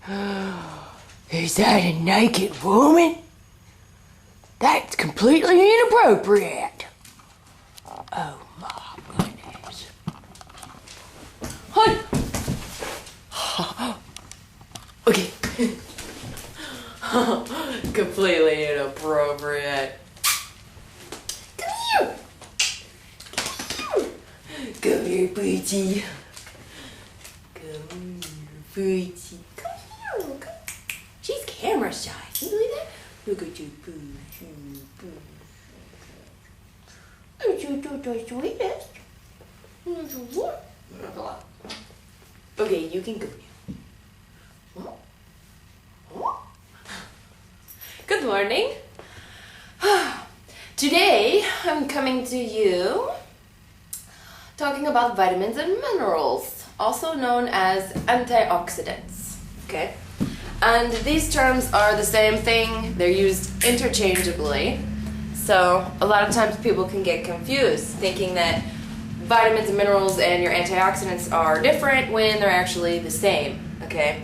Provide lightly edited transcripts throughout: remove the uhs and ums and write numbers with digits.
Is that a naked woman? That's completely inappropriate. Oh my goodness. Hi. Okay. Completely inappropriate. Come here. Come here, Booty. Come here, Booty. Come here. Come. She's camera shy. Can you believe that? Look at you, Booty. Aren't you the sweetest? Okay, you can go now. Good morning. Today I'm coming to you talking about vitamins and minerals, also known as antioxidants. Okay? And these terms are the same thing, they're used interchangeably. So a lot of times people can get confused thinking that vitamins and minerals and your antioxidants are different when they're actually the same. Okay?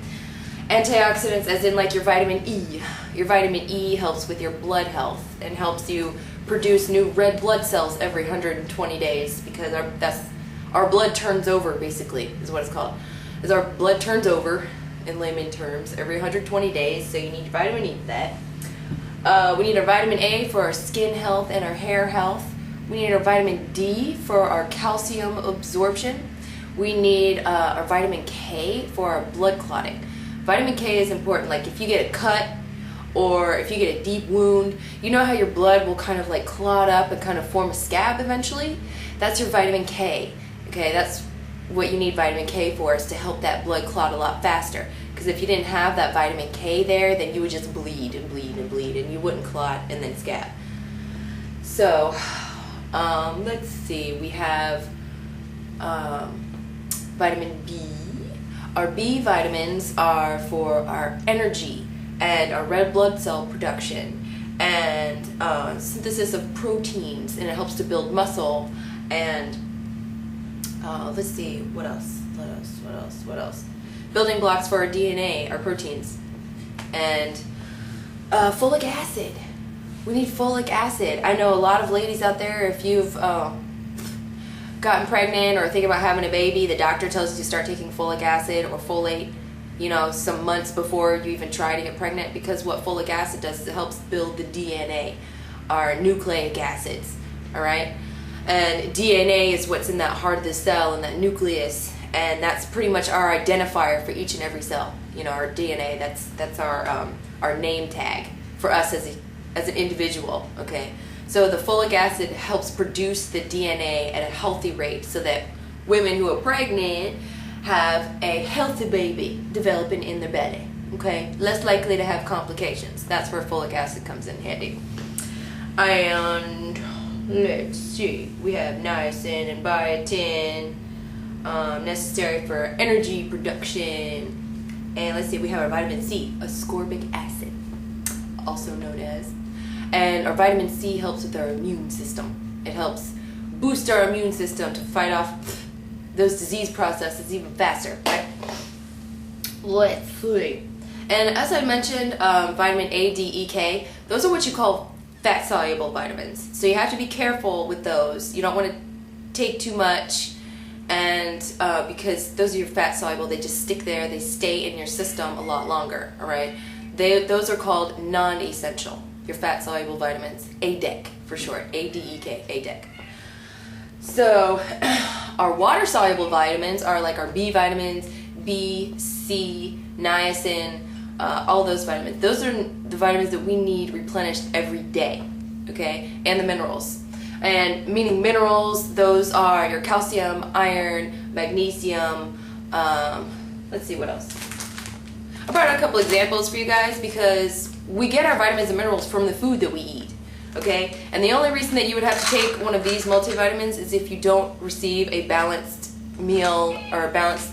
Antioxidants as in like your vitamin E. Your vitamin E helps with your blood health and helps you produce new red blood cells every 120 days because our blood turns over, basically, is what it's called. As our blood turns over, in layman terms, every 120 days, so you need your vitamin E for that. We need our vitamin A for our skin health and our hair health. We need our vitamin D for our calcium absorption. We need our vitamin K for our blood clotting. Vitamin K is important, like if you get a cut or if you get a deep wound, you know how your blood will kind of like clot up and kind of form a scab eventually? That's your vitamin K. Okay, that's what you need vitamin K for, is to help that blood clot a lot faster. Because if you didn't have that vitamin K there, then you would just bleed and bleed and bleed and you wouldn't clot and then scab. So, let's see, we have vitamin B. Our B vitamins are for our energy and our red blood cell production and synthesis of proteins, and it helps to build muscle. And let's see, what else? Building blocks for our DNA, our proteins. And folic acid. We need folic acid. I know a lot of ladies out there, if you've gotten pregnant or thinking about having a baby, the doctor tells you to start taking folic acid or folate, you know, some months before you even try to get pregnant, because what folic acid does is it helps build the DNA, our nucleic acids, all right? And DNA is what's in that heart of the cell and that nucleus, and that's pretty much our identifier for each and every cell. You know, our DNA, that's our name tag for us as an individual, okay? So the folic acid helps produce the DNA at a healthy rate so that women who are pregnant have a healthy baby developing in their belly, okay? Less likely to have complications. That's where folic acid comes in handy. And let's see, we have niacin and biotin, necessary for energy production. And let's see, we have our vitamin C, ascorbic acid, also known as. And our vitamin C helps with our immune system. It helps boost our immune system to fight off those disease processes even faster, right? Let's see. And as I mentioned, vitamin A, D, E, K, those are what you call fat-soluble vitamins. So you have to be careful with those. You don't want to take too much, and because those are your fat-soluble, they just stick there, they stay in your system a lot longer, all right? Those are called non-essential. Your fat-soluble vitamins, ADEK for short, A-D-E-K, ADEK. So our water-soluble vitamins are like our B vitamins, B, C, niacin, all those vitamins. Those are the vitamins that we need replenished every day, okay? And the minerals. And meaning minerals, those are your calcium, iron, magnesium, let's see what else. I brought out a couple examples for you guys because we get our vitamins and minerals from the food that we eat, okay? And the only reason that you would have to take one of these multivitamins is if you don't receive a balanced meal or a balanced,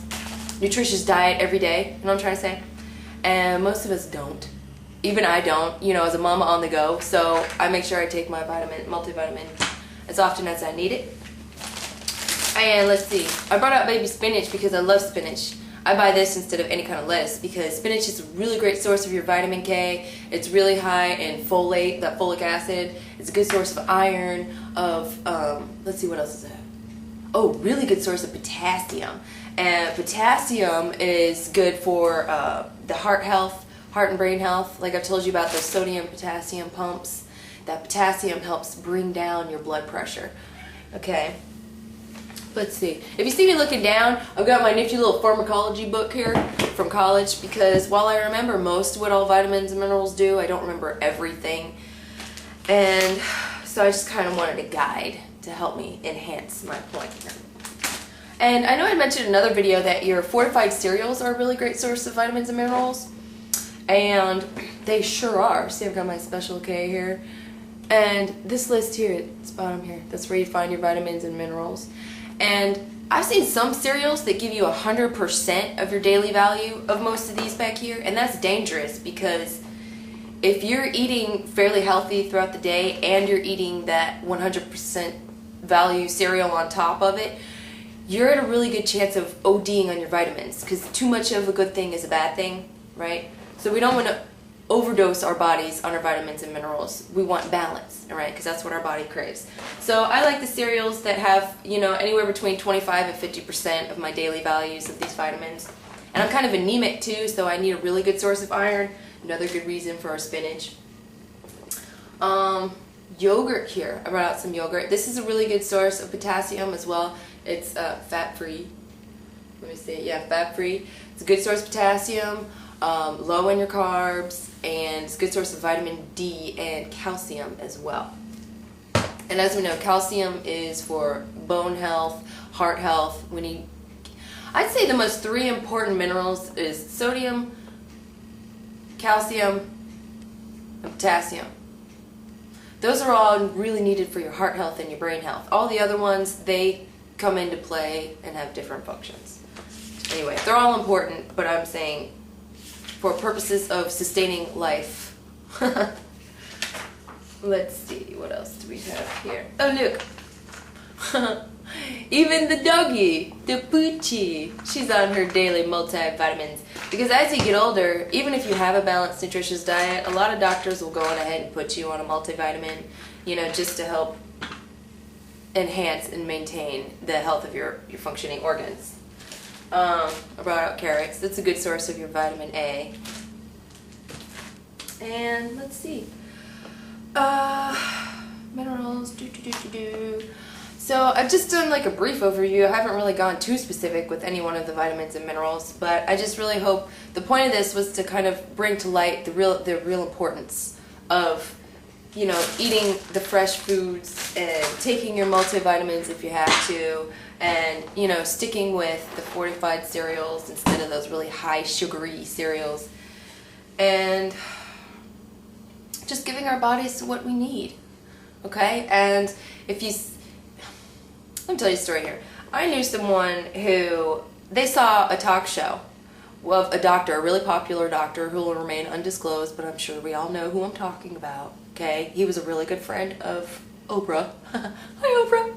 nutritious diet every day, you know what I'm trying to say? And most of us don't. Even I don't, you know, as a mama on the go, so I make sure I take my multivitamin as often as I need it. And let's see, I brought out baby spinach because I love spinach. I buy this instead of any kind of lettuce because spinach is a really great source of your vitamin K. It's really high in folate, that folic acid. It's a good source of iron, of, let's see, what else is that? Oh, really good source of potassium. And potassium is good for the heart health, heart and brain health. Like I've told you about those sodium potassium pumps. That potassium helps bring down your blood pressure. Okay, let's see. If you see me looking down, I've got my nifty little pharmacology book here from college because while I remember most of what all vitamins and minerals do, I don't remember everything. And so I just kind of wanted a guide to help me enhance my point here. And I know I mentioned in another video that your fortified cereals are a really great source of vitamins and minerals. And they sure are. See, I've got my special K here. And this list here, it's bottom here, that's where you find your vitamins and minerals. And I've seen some cereals that give you 100% of your daily value of most of these back here, and that's dangerous because if you're eating fairly healthy throughout the day and you're eating that 100% value cereal on top of it, you're at a really good chance of ODing on your vitamins because too much of a good thing is a bad thing, right? So we don't want to overdose our bodies on our vitamins and minerals. We want balance, all right? Because that's what our body craves. So I like the cereals that have, you know, anywhere between 25 and 50% of my daily values of these vitamins. And I'm kind of anemic too, so I need a really good source of iron. Another good reason for our spinach. Yogurt here. I brought out some yogurt. This is a really good source of potassium as well. It's fat-free. Let me see. Yeah, fat-free. It's a good source of potassium. Low in your carbs, and it's a good source of vitamin D and calcium as well. And as we know, calcium is for bone health, heart health. We need, I'd say the most three important minerals is sodium, calcium, and potassium. Those are all really needed for your heart health and your brain health. All the other ones, they come into play and have different functions. Anyway, they're all important, but I'm saying for purposes of sustaining life. Let's see, what else do we have here? Oh, look. Even the doggy, the Poochie, she's on her daily multivitamins. Because as you get older, even if you have a balanced, nutritious diet, a lot of doctors will go on ahead and put you on a multivitamin, you know, just to help enhance and maintain the health of your functioning organs. I brought out carrots. That's a good source of your vitamin A. And let's see. Minerals. So I've just done like a brief overview. I haven't really gone too specific with any one of the vitamins and minerals, but I just really hope the point of this was to kind of bring to light the real importance of, you know, eating the fresh foods and taking your multivitamins if you have to, and, you know, sticking with the fortified cereals instead of those really high sugary cereals, and just giving our bodies what we need, okay? And if you, let me tell you a story here. I knew someone who, they saw a talk show of a doctor, a really popular doctor who will remain undisclosed, but I'm sure we all know who I'm talking about, okay? He was a really good friend of Oprah. Hi, Oprah.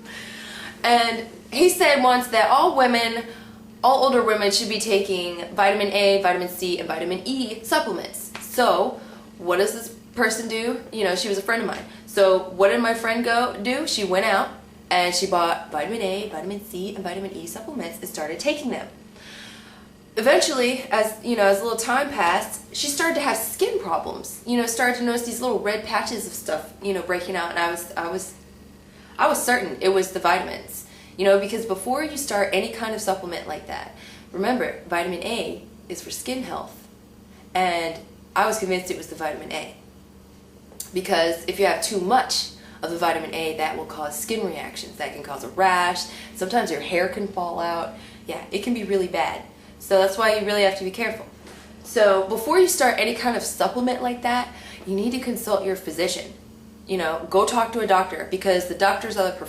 And he said once that all older women should be taking vitamin A, vitamin C, and vitamin E supplements. So what does this person do? You know, she was a friend of mine. So what did my friend do? She went out and she bought vitamin A, vitamin C, and vitamin E supplements and started taking them. Eventually, as you know, as a little time passed, she started to have skin problems. You know, started to notice these little red patches of stuff, you know, breaking out, and I was certain it was the vitamins. You know, because before you start any kind of supplement like that, remember, vitamin A is for skin health. And I was convinced it was the vitamin A. Because if you have too much of the vitamin A, that will cause skin reactions. That can cause a rash. Sometimes your hair can fall out. Yeah, it can be really bad. So that's why you really have to be careful. So before you start any kind of supplement like that, you need to consult your physician. You know, go talk to a doctor, because the doctors are the